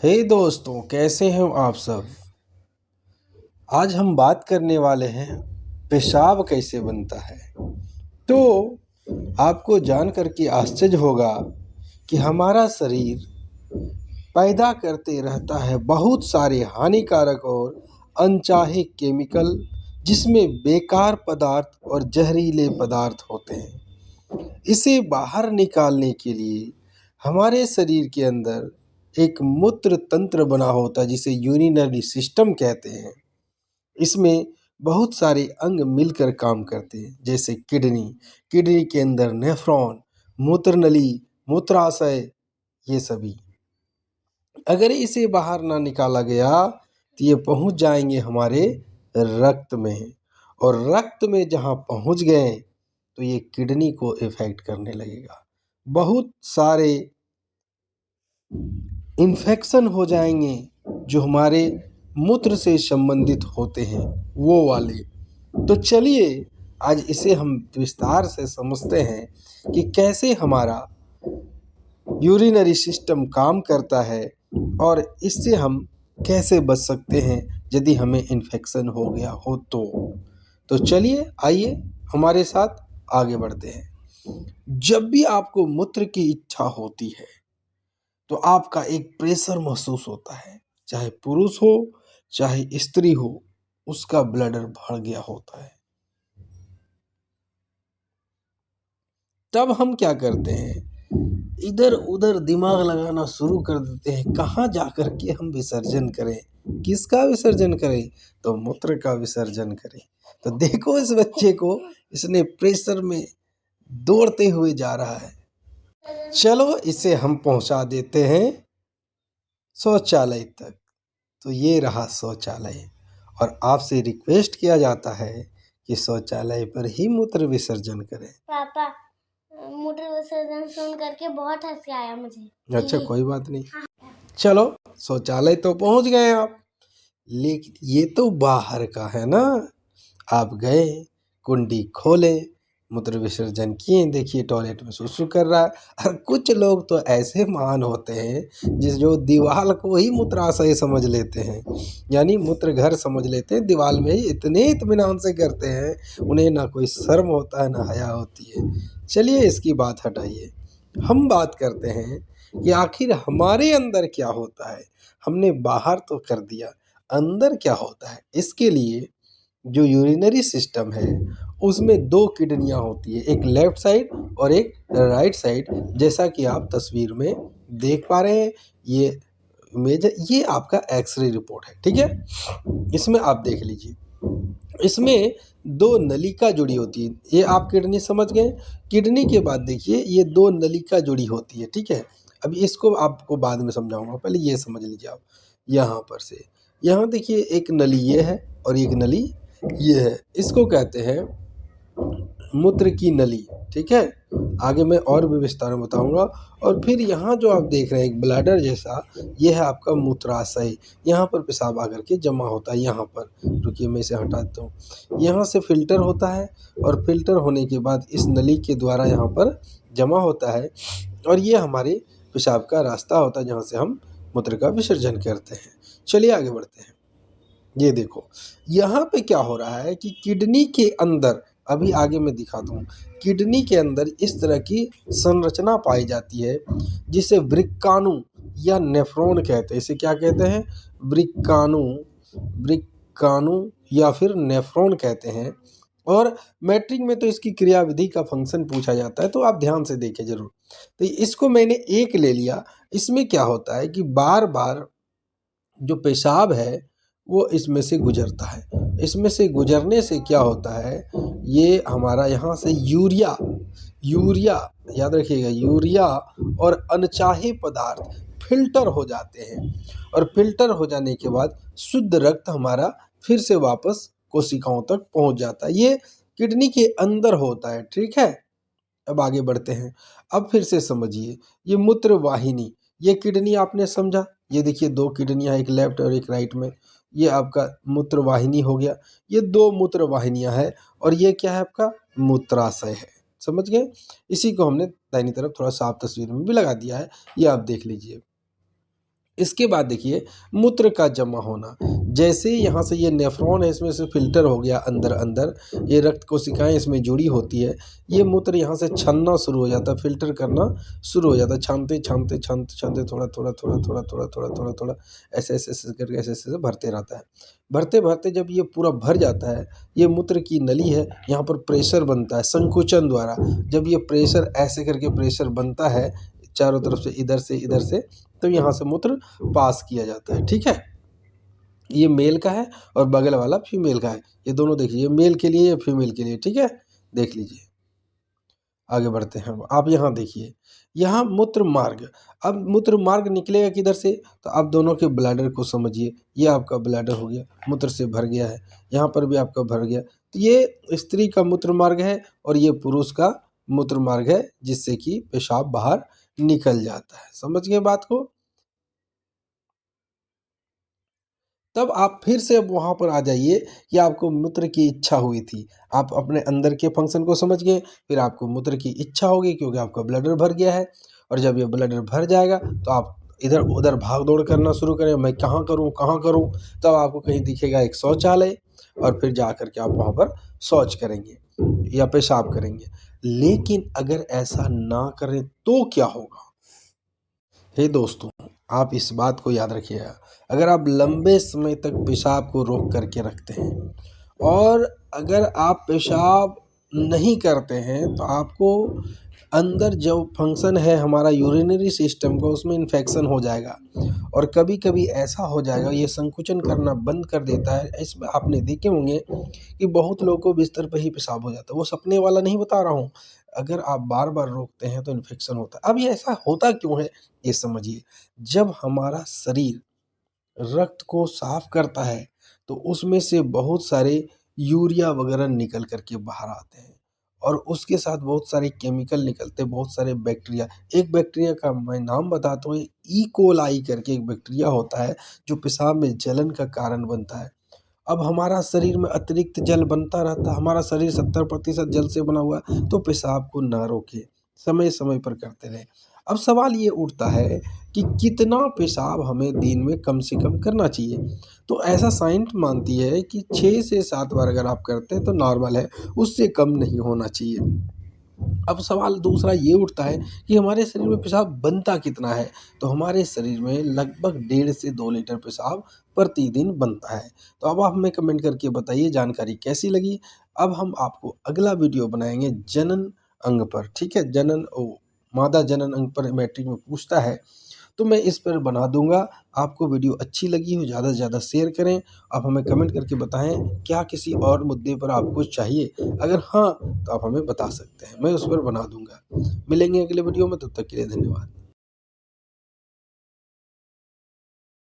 हे दोस्तों, कैसे हैं आप सब। आज हम बात करने वाले हैं पेशाब कैसे बनता है। तो आपको जानकर के आश्चर्य होगा कि हमारा शरीर पैदा करते रहता है बहुत सारे हानिकारक और अनचाहे केमिकल, जिसमें बेकार पदार्थ और जहरीले पदार्थ होते हैं। इसे बाहर निकालने के लिए हमारे शरीर के अंदर एक मूत्र तंत्र बना होता है, जिसे यूरिनरी सिस्टम कहते हैं। इसमें बहुत सारे अंग मिलकर काम करते हैं, जैसे किडनी के अंदर नेफ्रॉन, मूत्र नली, मूत्राशय, ये सभी। अगर इसे बाहर ना निकाला गया तो ये पहुंच जाएंगे हमारे रक्त में, और रक्त में जहां पहुंच गए तो ये किडनी को इफेक्ट करने लगेगा। बहुत सारे इन्फेक्शन हो जाएंगे जो हमारे मूत्र से संबंधित होते हैं, वो वाले। तो चलिए आज इसे हम विस्तार से समझते हैं कि कैसे हमारा यूरिनरी सिस्टम काम करता है और इससे हम कैसे बच सकते हैं यदि हमें इन्फेक्शन हो गया हो तो चलिए आइए हमारे साथ आगे बढ़ते हैं। जब भी आपको मूत्र की इच्छा होती है तो आपका एक प्रेशर महसूस होता है, चाहे पुरुष हो चाहे स्त्री हो, उसका ब्लडर बढ़ गया होता है। तब हम क्या करते हैं, इधर उधर दिमाग लगाना शुरू कर देते हैं, कहाँ जाकर के हम विसर्जन करें। किसका विसर्जन करें? तो मूत्र का विसर्जन करें। तो देखो इस बच्चे को, इसने प्रेशर में दौड़ते हुए जा रहा है। चलो इसे हम पहुंचा देते हैं शौचालय तक। तो ये रहा शौचालय, और आपसे रिक्वेस्ट किया जाता है कि शौचालय पर ही मूत्र विसर्जन करें। पापा, मूत्र विसर्जन सुन करके बहुत हंसी आया मुझे। अच्छा, कोई बात नहीं। चलो शौचालय तो पहुंच गए आप, लेकिन ये तो बाहर का है ना। आप गए, कुंडी खोले, मूत्र विसर्जन किए, देखिए टॉयलेट में सुसु कर रहा है। और कुछ लोग तो ऐसे महान होते हैं जो दीवार को ही मूत्राशय समझ लेते हैं, यानी मूत्र घर समझ लेते हैं, दीवार में ही इतने इत्मीनान से करते हैं, उन्हें ना कोई शर्म होता है ना हया होती है। चलिए इसकी बात हटाइए, हम बात करते हैं कि आखिर हमारे अंदर क्या होता है। हमने बाहर तो कर दिया, अंदर क्या होता है। इसके लिए जो यूरिनरी सिस्टम है उसमें दो किडनियां होती है, एक लेफ्ट साइड और एक राइट साइड। जैसा कि आप तस्वीर में देख पा रहे हैं, ये इमेज है, ये आपका एक्सरे रिपोर्ट है, ठीक है। इसमें आप देख लीजिए, इसमें दो नलिका जुड़ी होती है। ये आप किडनी समझ गए। किडनी के बाद देखिए ये दो नलिका जुड़ी होती है, ठीक है। अब इसको आपको बाद में समझाऊंगा, पहले ये समझ लीजिए आप। यहाँ पर से यहाँ देखिए एक नली ये है और एक नली ये है, इसको कहते हैं मूत्र की नली, ठीक है। आगे मैं और भी विस्तार में बताऊंगा। और फिर यहाँ जो आप देख रहे हैं एक ब्लैडर जैसा, ये है आपका मूत्राशय। यहाँ पर पेशाब आकर के जमा होता है। यहाँ पर रुकिए, मैं इसे हटा देता हूँ। यहाँ से फिल्टर होता है, और फिल्टर होने के बाद इस नली के द्वारा यहाँ पर जमा होता है, और ये हमारे पेशाब का रास्ता होता है जहाँ से हम मूत्र का विसर्जन करते हैं। चलिए आगे बढ़ते हैं। ये देखो यहाँ पे क्या हो रहा है कि किडनी के अंदर, अभी आगे मैं दिखाता हूँ, किडनी के अंदर इस तरह की संरचना पाई जाती है जिसे वृक्काणु या नेफ्रॉन कहते हैं। इसे क्या कहते हैं? वृक्काणु, वृक्काणु या फिर नेफ्रॉन कहते हैं। और मैट्रिक में तो इसकी क्रियाविधि का फंक्शन पूछा जाता है, तो आप ध्यान से देखें जरूर। तो इसको मैंने एक ले लिया। इसमें क्या होता है कि बार बार जो पेशाब है वो इसमें से गुजरता है। इसमें से गुजरने से क्या होता है, ये हमारा यहाँ से यूरिया, याद रखिएगा, यूरिया और अनचाहे पदार्थ फिल्टर हो जाते हैं, और फिल्टर हो जाने के बाद शुद्ध रक्त हमारा फिर से वापस कोशिकाओं तक पहुंच जाता है। ये किडनी के अंदर होता है, ठीक है। अब आगे बढ़ते हैं। अब फिर से समझिए, ये मूत्र वाहिनी, ये किडनी आपने समझा। ये देखिए दो किडनियां, एक लेफ्ट और एक राइट में, ये आपका मूत्र वाहिनी हो गया। ये दो मूत्र वाहिनियां हैं, और ये क्या है आपका मूत्राशय है। समझ गए। इसी को हमने दाहिनी तरफ थोड़ा साफ तस्वीर में भी लगा दिया है, ये आप देख लीजिए। इसके बाद देखिए मूत्र का जमा होना। जैसे यहाँ से ये नेफ्रॉन है, इसमें से फिल्टर हो गया अंदर अंदर, ये रक्त कोशिकाएं इसमें जुड़ी होती है, ये मूत्र यहाँ से छनना शुरू हो जाता है, फिल्टर करना शुरू हो जाता है, छानते छानते छानते छानते थोड़ा थोड़ा थोड़ा थोड़ा थोड़ा थोड़ा थोड़ा थोड़ा ऐसे ऐसे ऐसे करके ऐसे ऐसे भरते रहता है। भरते भरते जब ये पूरा भर जाता है, ये मूत्र की नली है, यहाँ पर प्रेशर बनता है संकुचन द्वारा। जब ये प्रेशर ऐसे करके प्रेशर बनता है चारों तरफ से, इधर से, तो यहाँ से मूत्र पास किया जाता है। ठीक है, ये मेल का है और बगल वाला फीमेल का है। ये दोनों देखिए, ये मेल के लिए, ये फीमेल के लिए। ठीक है, देख लीजिए। आगे बढ़ते हैं, आप यहाँ देखिए, यहाँ मूत्र मार्ग। अब मूत्र मार्ग निकलेगा किधर से, तो आप दोनों के ब्लैडर को समझिए। ये आपका ब्लैडर हो गया, मूत्र से भर गया है, यहाँ पर भी आपका भर गया। तो ये स्त्री का मूत्र मार्ग है और ये पुरुष का मूत्र मार्ग है, जिससे कि पेशाब बाहर निकल जाता है। समझ गए बात को। तब आप फिर से अब वहाँ पर आ जाइए कि आपको मूत्र की इच्छा हुई थी। आप अपने अंदर के फंक्शन को समझ गए, फिर आपको मूत्र की इच्छा होगी क्योंकि आपका ब्लैडर भर गया है। और जब ये ब्लैडर भर जाएगा तो आप इधर उधर भाग दौड़ करना शुरू करें, मैं कहाँ करूँ कहाँ करूँ। तब आपको कहीं दिखेगा एक शौचालय, और फिर जा कर के आप वहाँ पर शौच करेंगे या पेशाब करेंगे। लेकिन अगर ऐसा ना करें तो क्या होगा? हे दोस्तों, आप इस बात को याद रखिएगा, अगर आप लंबे समय तक पेशाब को रोक करके रखते हैं और अगर आप पेशाब नहीं करते हैं तो आपको अंदर जो फंक्शन है हमारा यूरिनरी सिस्टम का, उसमें इन्फेक्शन हो जाएगा। और कभी कभी ऐसा हो जाएगा, ये संकुचन करना बंद कर देता है। इसमें आपने देखे होंगे कि बहुत लोगों को बिस्तर पर ही पेशाब हो जाता है। वो सपने वाला नहीं बता रहा हूँ, अगर आप बार बार रोकते हैं तो इन्फेक्शन होता है। अब ये ऐसा होता क्यों है, ये समझिए। जब हमारा शरीर रक्त को साफ करता है तो उसमें से बहुत सारे यूरिया वगैरह निकल करके बाहर आते हैं, और उसके साथ बहुत सारे केमिकल निकलते हैं, बहुत सारे बैक्टीरिया। एक बैक्टीरिया का मैं नाम बताता हूँ, ई कोलाई करके एक बैक्टीरिया होता है जो पेशाब में जलन का कारण बनता है। अब हमारा शरीर में अतिरिक्त जल बनता रहता है, हमारा शरीर 70% जल से बना हुआ है, तो पेशाब को ना रोके, समय समय पर करते रहें। अब सवाल ये उठता है कि कितना पेशाब हमें दिन में कम से कम करना चाहिए। तो ऐसा साइंस मानती है कि 6 से 7 बार अगर आप करते हैं तो नॉर्मल है, उससे कम नहीं होना चाहिए। अब सवाल दूसरा ये उठता है कि हमारे शरीर में पेशाब बनता कितना है, तो हमारे शरीर में लगभग 1.5 से 2 लीटर पेशाब प्रतिदिन बनता है। तो अब आप हमें कमेंट करके बताइए जानकारी कैसी लगी। अब हम आपको अगला वीडियो बनाएंगे जनन अंग पर। ठीक है, मादा जनन अंग पर मैट्रिक में पूछता है, तो मैं इस पर बना दूंगा। आपको वीडियो अच्छी लगी हो ज़्यादा से ज़्यादा शेयर करें। आप हमें कमेंट करके बताएं क्या किसी और मुद्दे पर आपको चाहिए, अगर हाँ तो आप हमें बता सकते हैं, मैं उस पर बना दूंगा। मिलेंगे अगले वीडियो में, तब तक के लिए धन्यवाद।